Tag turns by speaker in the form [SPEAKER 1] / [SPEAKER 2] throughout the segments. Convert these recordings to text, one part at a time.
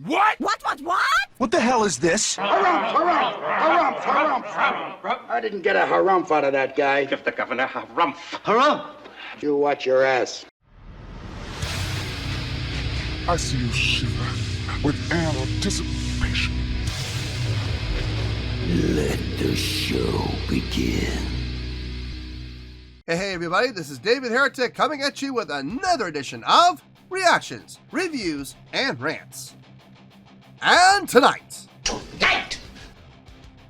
[SPEAKER 1] What?
[SPEAKER 2] What?
[SPEAKER 3] What the hell is this?
[SPEAKER 4] Harumph. I didn't get a harumph out of that guy.
[SPEAKER 5] Give the governor harumph.
[SPEAKER 3] Harumph!
[SPEAKER 4] You watch your ass.
[SPEAKER 1] I see you shiver with anticipation.
[SPEAKER 6] Let the show begin.
[SPEAKER 7] Hey everybody, this is David Heretic coming at you with another edition of Reactions, Reviews, and Rants. And tonight!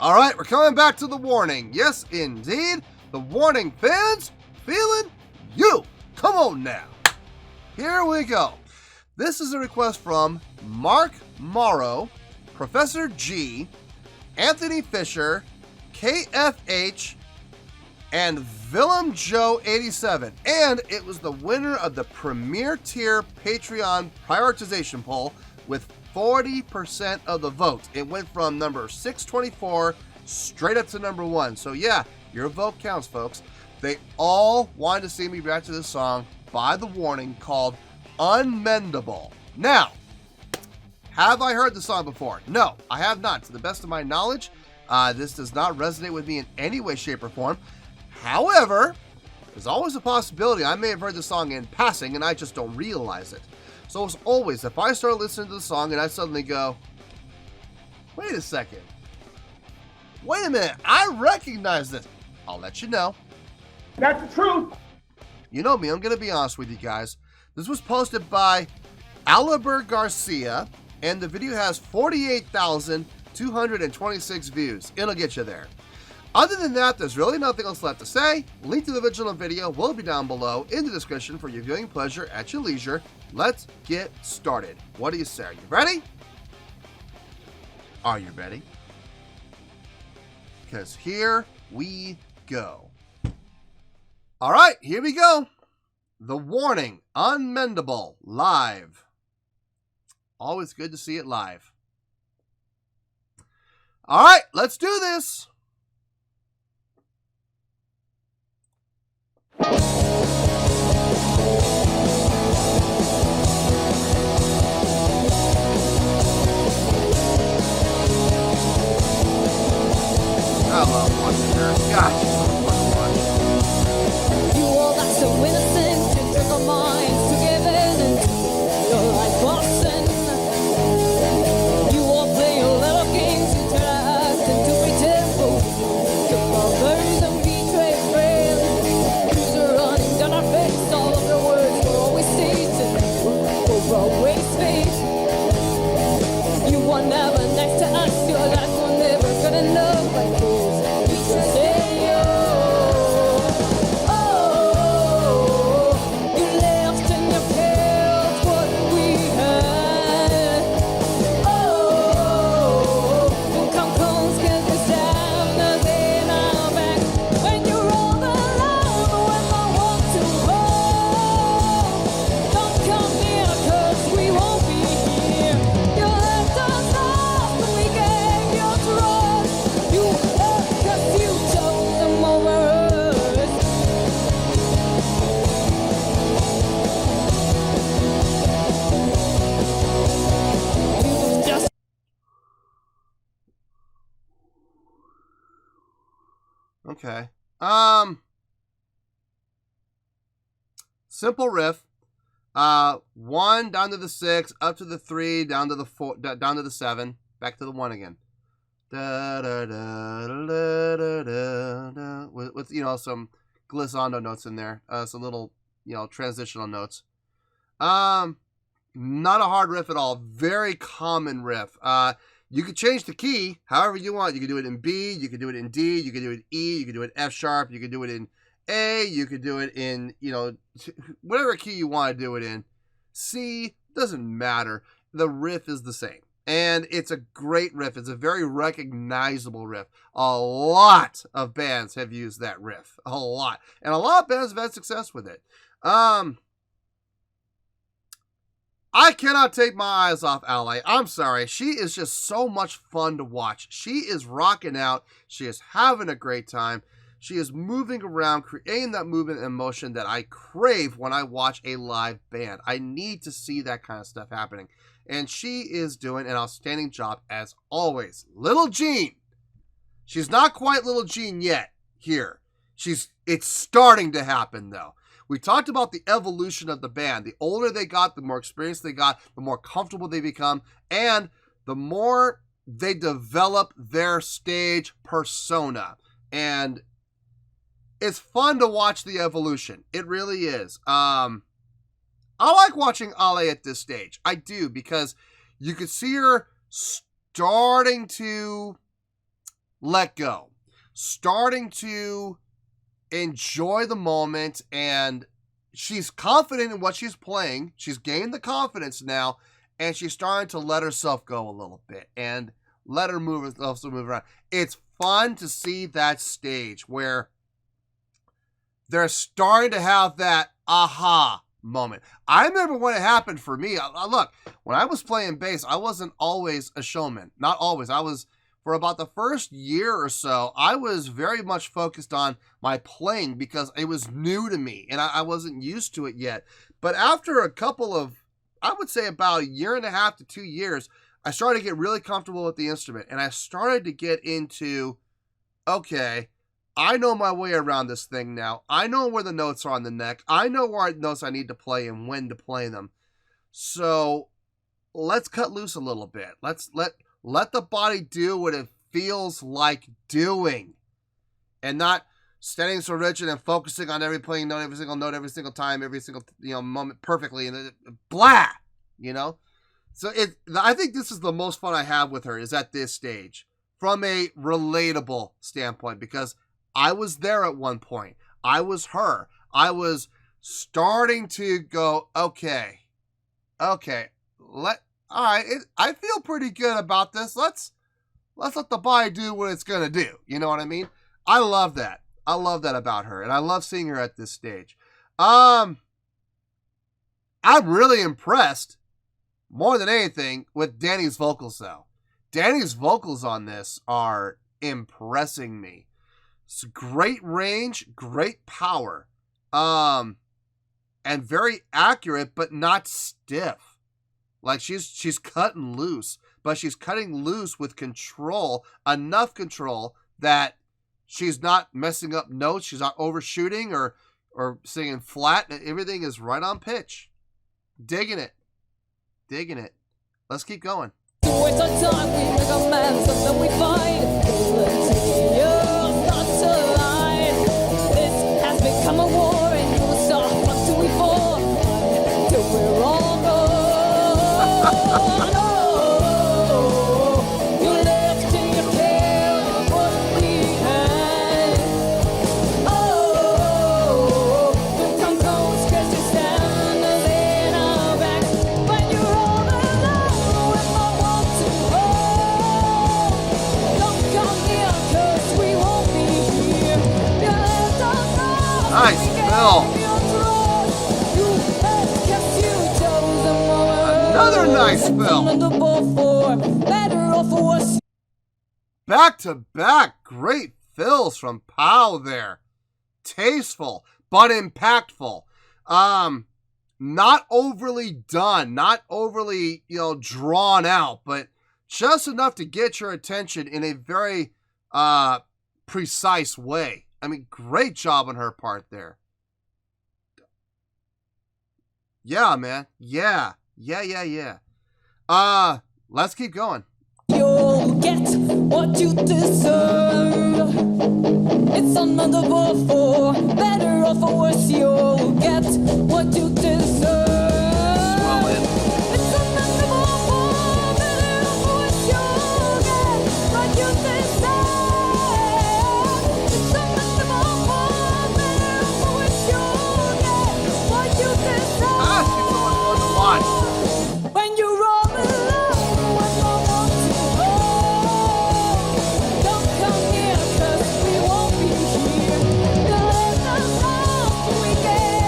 [SPEAKER 7] Alright, we're coming back to the Warning. Yes, indeed, the Warning Fans FEELIN YOU. Come on now. Here we go. This is a request from Mark Morrow, Professor G, Anthony Fisher, KFH, and Willem Joe 87, and it was the winner of the Premier Tier Patreon prioritization poll with 40% of the vote. It went from number 624 straight up to number 1. So yeah, your vote counts, folks. They all wanted to see me react to this song by The Warning called Unmendable. Now, have I heard the song before? No, I have not. To the best of my knowledge, this does not resonate with me in any way, shape, or form. However, there's always a possibility I may have heard the song in passing and I just don't realize it. So as always, if I start listening to the song and I suddenly go, wait a second, wait a minute, I recognize this, I'll let you know.
[SPEAKER 5] That's the truth.
[SPEAKER 7] You know me, I'm going to be honest with you guys. This was posted by Aliber Garcia and the video has 48,226 views. It'll get you there. Other than that, there's really nothing else left to say. Link to the original video will be down below in the description for your viewing pleasure at your leisure. Let's get started. What do you say? Are you ready? Are you ready? Because here we go. All right, here we go. The Warning, Unmendable, live. Always good to see it live. All right, let's do this. I love watching her. God, she's so fun to watch.
[SPEAKER 2] You all got so innocent, you took our minds together and you're like boxing. You all play your little games, you turn us into pretend fools. Took our birds and betrayed friends. Crews are running down our face, all of your words were always stated. We're always fake. You were never next to us, your life were never gonna know like this.
[SPEAKER 7] Okay. Simple riff. 1 down to the 6, up to the 3, down to the 4, down to the 7, back to the 1 again. Da, da, da, da, da, da, da, with you know, some glissando notes in there, some little, you know, transitional notes. Not a hard riff at all. Very common riff. You could change the key however you want. You could do it in B, you could do it in D, you could do it in E, you could do it in F sharp, you could do it in A, you could do it in, you know, whatever key you want to do it in. C, doesn't matter. The riff is the same. And it's a great riff. It's a very recognizable riff. A lot of bands have used that riff. A lot. And a lot of bands have had success with it. I cannot take my eyes off Ally. I'm sorry. She is just so much fun to watch. She is rocking out. She is having a great time. She is moving around, creating that movement and emotion that I crave when I watch a live band. I need to see that kind of stuff happening. And she is doing an outstanding job as always. Little Jean. She's not quite Little Jean yet here. It's starting to happen though. We talked about the evolution of the band. The older they got, the more experience they got, the more comfortable they become, and the more they develop their stage persona. And it's fun to watch the evolution. It really is. I like watching Ale at this stage. I do, because you can see her starting to let go, starting to enjoy the moment, and she's confident in what she's playing. She's gained the confidence now, and she's starting to let herself go a little bit and let her move around. It's fun to see that stage where they're starting to have that aha moment. I remember when it happened for me. Look, when I was playing bass, I wasn't always a showman. Not always. For about the first year or so, I was very much focused on my playing because it was new to me and I wasn't used to it yet. But after a couple of, I would say about 1.5 to 2 years, I started to get really comfortable with the instrument, and I started to get into, okay, I know my way around this thing now. I know where the notes are on the neck. I know where notes I need to play and when to play them. So let's cut loose a little bit. Let the body do what it feels like doing, and not standing so rigid and focusing on every playing note, every single note, every single time, every single moment perfectly, and blah, So I think this is the most fun I have with her is at this stage from a relatable standpoint, because I was there at one point. I was her. I was starting to go, okay, all right, I feel pretty good about this. Let's let the body do what it's going to do. You know what I mean? I love that. I love that about her, and I love seeing her at this stage. I'm really impressed, more than anything, with Danny's vocals, though. Danny's vocals on this are impressing me. It's great range, great power, and very accurate, but not stiff. Like she's cutting loose, but she's cutting loose with control, enough control that she's not messing up notes. She's not overshooting or singing flat. Everything is right on pitch. Digging it. Let's keep going.
[SPEAKER 2] It's our time, we make a man, something we find. You're not to lie. This has become a war, and you will stop until we fall. Till we're all gone. You left in your care what we had. The time comes, cause you stand in our back. When you're all alone, if I want to don't come near, cause we won't be here. You left us all.
[SPEAKER 7] Nice, Phil. Another nice Phil. Back to back, great fills from Pow there. Tasteful, but impactful. Not overly done, not overly, drawn out, but just enough to get your attention in a very precise way. I mean, great job on her part there. Yeah, man. Yeah. Let's keep going.
[SPEAKER 2] You'll get what you deserve. It's unmendable for better or for worse. You'll get what you deserve. It's unmendable for better or for worse. You'll get what you deserve. It's unmendable for better or for worse. You'll get what you deserve.
[SPEAKER 7] She's going a lot.
[SPEAKER 2] When you're all alone, when no one to hold, don't come near, cause we won't be here. You left us off, we get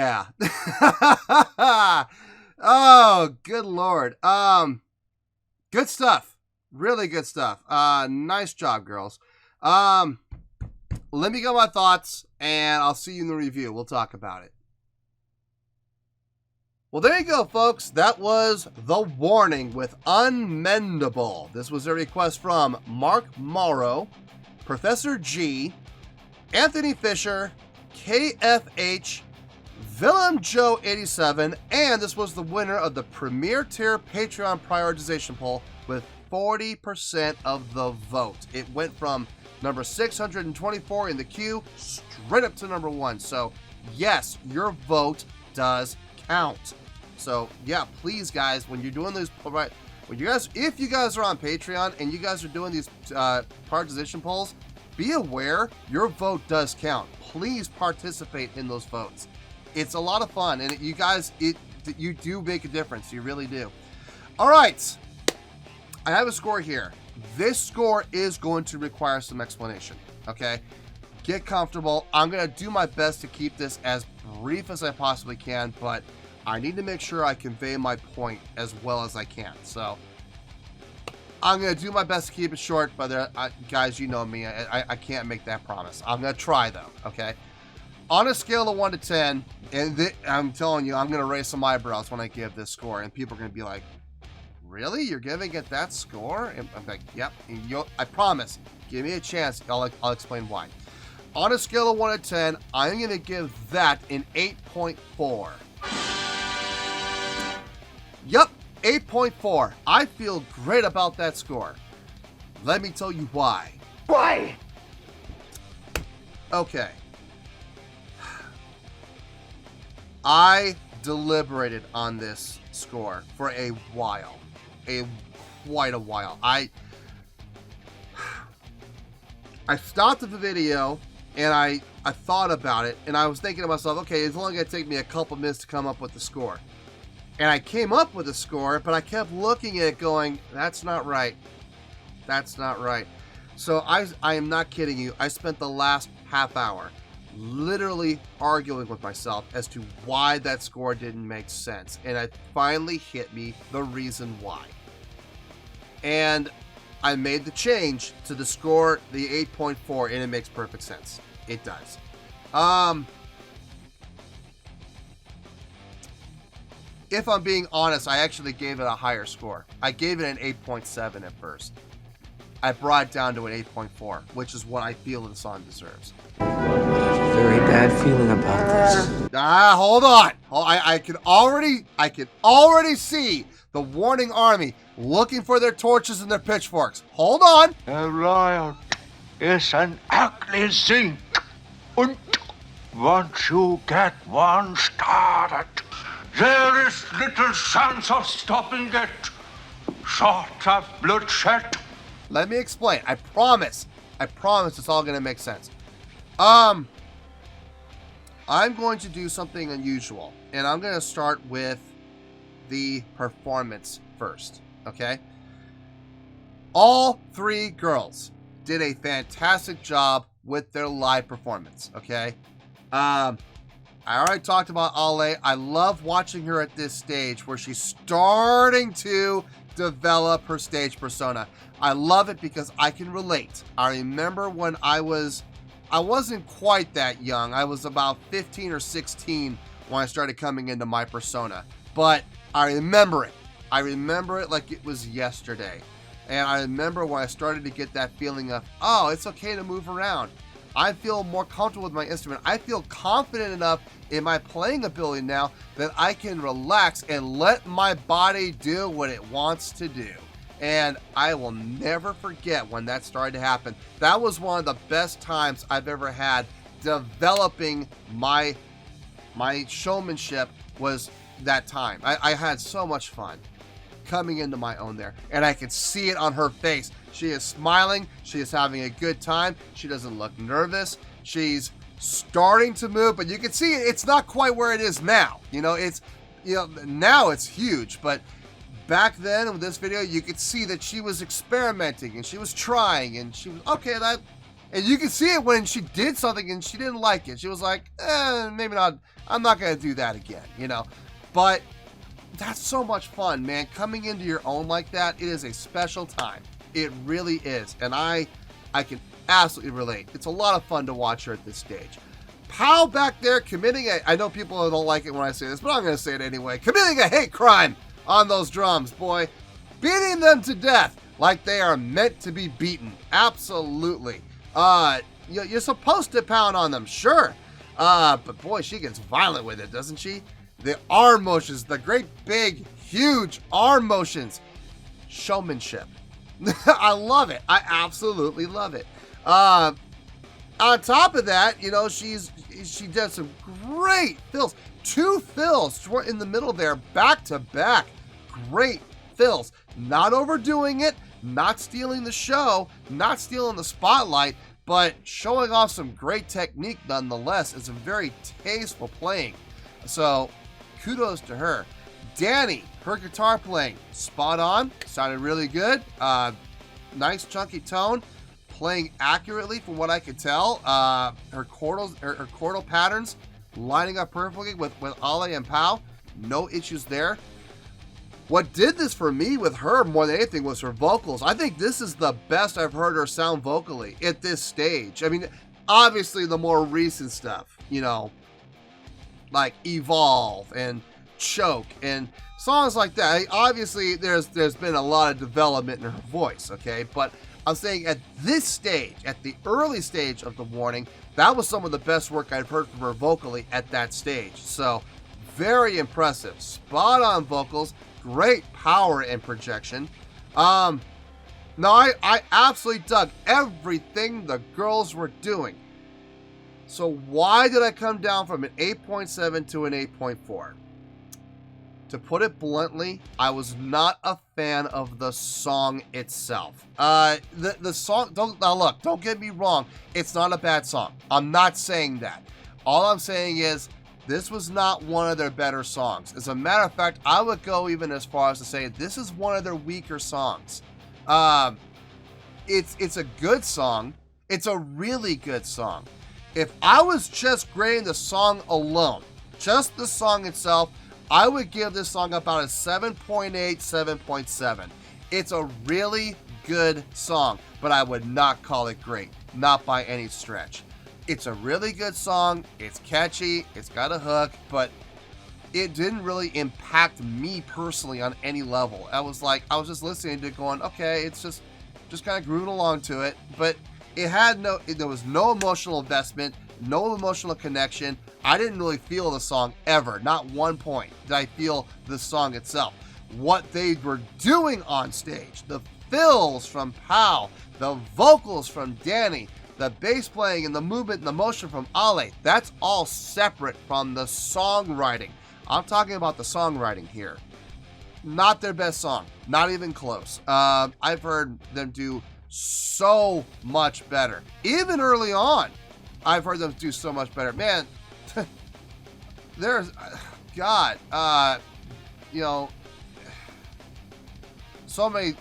[SPEAKER 7] Yeah. Oh, good Lord. Good stuff. Really good stuff. Nice job, girls. Let me get my thoughts, and I'll see you in the review. We'll talk about it. Well, there you go, folks. That was The Warning with Unmendable. This was a request from Mark Morrow, Professor G, Anthony Fisher, KFH, Willem Joe 87, and this was the winner of the Premier Tier Patreon prioritization poll with 40% of the vote. It went from number 624 in the queue straight up to number 1. So, yes, your vote does count. So, yeah, please, guys, when you're doing these, if you guys are on Patreon and you guys are doing these prioritization polls, be aware your vote does count. Please participate in those votes. It's a lot of fun, and you guys, you do make a difference. You really do. All right, I have a score here. This score is going to require some explanation. Okay, get comfortable. I'm gonna do my best to keep this as brief as I possibly can, but I need to make sure I convey my point as well as I can. So I'm going to do my best to keep it short, but guys, you know me. I can't make that promise. I'm going to try, though, okay? On a scale of 1 to 10, and I'm telling you, I'm going to raise some eyebrows when I give this score, and people are going to be like, really? You're giving it that score? And I'm like, yep. I promise. Give me a chance. I'll explain why. On a scale of 1 to 10, I'm going to give that an 8.4. Yep, 8.4. I feel great about that score. Let me tell you why.
[SPEAKER 4] Why?
[SPEAKER 7] Okay. I deliberated on this score for a while. Quite a while. I stopped the video and I thought about it, and I was thinking to myself, okay, it's only going to take me a couple minutes to come up with the score. And I came up with a score, but I kept looking at it going, that's not right. That's not right. So I am not kidding you. I spent the last half hour literally arguing with myself as to why that score didn't make sense. And it finally hit me the reason why. And I made the change to the score, the 8.4, and it makes perfect sense. It does. If I'm being honest, I actually gave it a higher score. I gave it an 8.7 at first. I brought it down to an 8.4, which is what I feel the song deserves.
[SPEAKER 6] I have a very bad feeling about this.
[SPEAKER 7] Hold on. I can already see the Warning Army looking for their torches and their pitchforks. Hold on.
[SPEAKER 3] A riot is an ugly thing. And once you get one started, there is little chance of stopping it, short of bloodshed.
[SPEAKER 7] Let me explain. I promise it's all going to make sense. I'm going to do something unusual, and I'm going to start with the performance first, okay? All 3 girls did a fantastic job with their live performance, okay? I already talked about Ale. I love watching her at this stage where she's starting to develop her stage persona. I love it because I can relate. I remember when I wasn't quite that young. I was about 15 or 16 when I started coming into my persona. But I remember it. I remember it like it was yesterday. And I remember when I started to get that feeling of, oh, it's okay to move around. I feel more comfortable with my instrument. I feel confident enough in my playing ability now that I can relax and let my body do what it wants to do. And I will never forget when that started to happen. That was one of the best times I've ever had developing my showmanship, was that time. I had so much fun coming into my own there, and I could see it on her face. She is smiling. She is having a good time. She doesn't look nervous. She's starting to move, but you can see it's not quite where it is now. Now it's huge, but back then with this video, you could see that she was experimenting and she was trying, and she was, okay, And you can see it when she did something and she didn't like it. She was like, maybe not. I'm not going to do that again, you know. But that's so much fun, man. Coming into your own like that, it is a special time. It really is. And I can absolutely relate. It's a lot of fun to watch her at this stage. Pow back there committing I know people don't like it when I say this, but I'm going to say it anyway. Committing a hate crime on those drums, boy. Beating them to death like they are meant to be beaten. Absolutely. You're supposed to pound on them, sure. But boy, she gets violent with it, doesn't she? The arm motions, the great big, huge arm motions. Showmanship. I love it. I absolutely love it. On top of that, you know, she does some great fills. 2 fills in the middle there, back to back. Great fills. Not overdoing it, not stealing the show, not stealing the spotlight, but showing off some great technique nonetheless. It's a very tasteful playing. So kudos to her. Danny, her guitar playing, spot on, sounded really good. Nice chunky tone, playing accurately from what I could tell. Her chordal patterns lining up perfectly with Ale and Pow. No issues there. What did this for me with her more than anything was her vocals. I think this is the best I've heard her sound vocally at this stage. I mean, obviously the more recent stuff, you know, like Evolve and Choke and songs like that. Obviously, there's been a lot of development in her voice, okay? But I'm saying at this stage, at the early stage of The Warning, that was some of the best work I've heard from her vocally at that stage. So, very impressive. Spot on vocals. Great power and projection. No, I absolutely dug everything the girls were doing. So why did I come down from an 8.7 to an 8.4? To put it bluntly, I was not a fan of the song itself. The song, don't get me wrong, it's not a bad song. I'm not saying that. All I'm saying is, this was not one of their better songs. As a matter of fact, I would go even as far as to say this is one of their weaker songs. It's a good song. It's a really good song. If I was just grading the song alone, just the song itself, I would give this song about a 7.8, 7.7. It's a really good song, but I would not call it great. Not by any stretch. It's a really good song, it's catchy, it's got a hook, but it didn't really impact me personally on any level. I was just listening to it going, okay, it's just kind of grooving along to it, but there was no emotional investment, no emotional connection. I didn't really feel the song ever. Not one point did I feel the song itself. What they were doing on stage, the fills from Pow, the vocals from Danny, the bass playing and the movement and the motion from Ale, that's all separate from the songwriting. I'm talking about the songwriting here. Not their best song. Not even close. I've heard them do so much better. Even early on, I've heard them do so much better. Man, there's... God. You know... So many...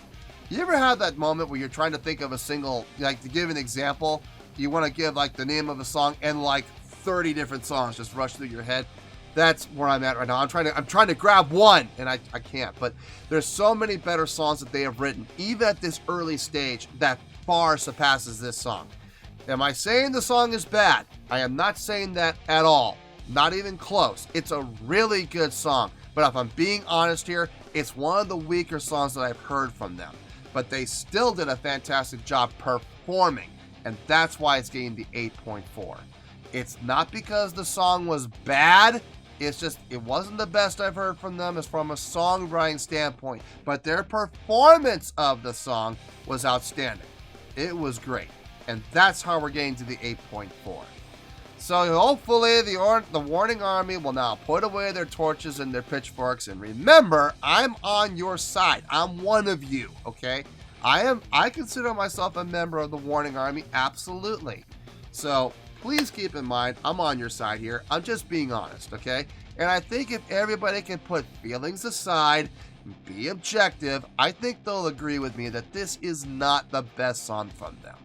[SPEAKER 7] You ever have that moment where you're trying to think of a single, like to give an example, you want to give like the name of a song and like 30 different songs just rush through your head? That's where I'm at right now. I'm trying to grab one and I can't, but there's so many better songs that they have written, even at this early stage, that far surpasses this song. Am I saying the song is bad? I am not saying that at all. Not even close. It's a really good song, but if I'm being honest here, it's one of the weaker songs that I've heard from them. But they still did a fantastic job performing, and that's why it's getting the 8.4. It's not because the song was bad, it's just it wasn't the best I've heard from them as from a songwriting standpoint, but their performance of the song was outstanding. It was great, and that's how we're getting to the 8.4. So hopefully the Warning Army will now put away their torches and their pitchforks, and remember, I'm on your side. I'm one of you, okay? I consider myself a member of the Warning Army, absolutely. So please keep in mind, I'm on your side here. I'm just being honest, okay? And I think if everybody can put feelings aside and be objective, I think they'll agree with me that this is not the best song from them.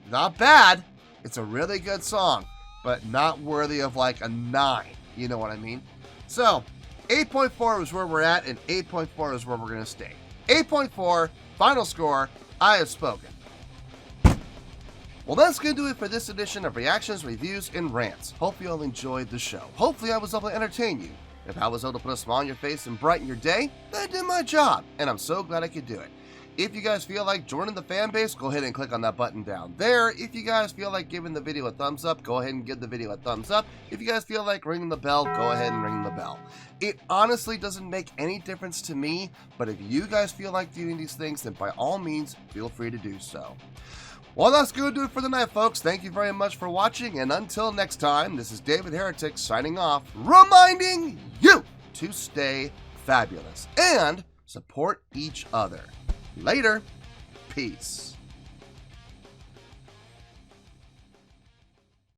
[SPEAKER 7] Not bad, It's a really good song, but not worthy of like a 9. You know what I mean? So, 8.4 is where we're at, and 8.4 is where we're going to stay. 8.4, final score, I have spoken. Well, that's going to do it for this edition of Reactions, Reviews, and Rants. Hope you all enjoyed the show. Hopefully I was able to entertain you. If I was able to put a smile on your face and brighten your day, then I did my job, and I'm so glad I could do it. If you guys feel like joining the fan base, go ahead and click on that button down there. If you guys feel like giving the video a thumbs up, go ahead and give the video a thumbs up. If you guys feel like ringing the bell, go ahead and ring the bell. It honestly doesn't make any difference to me, but if you guys feel like doing these things, then by all means, feel free to do so. Well, that's going to do it for the night, folks. Thank you very much for watching, and until next time, this is David Heretic signing off, reminding you to stay fabulous and support each other. Later. Peace.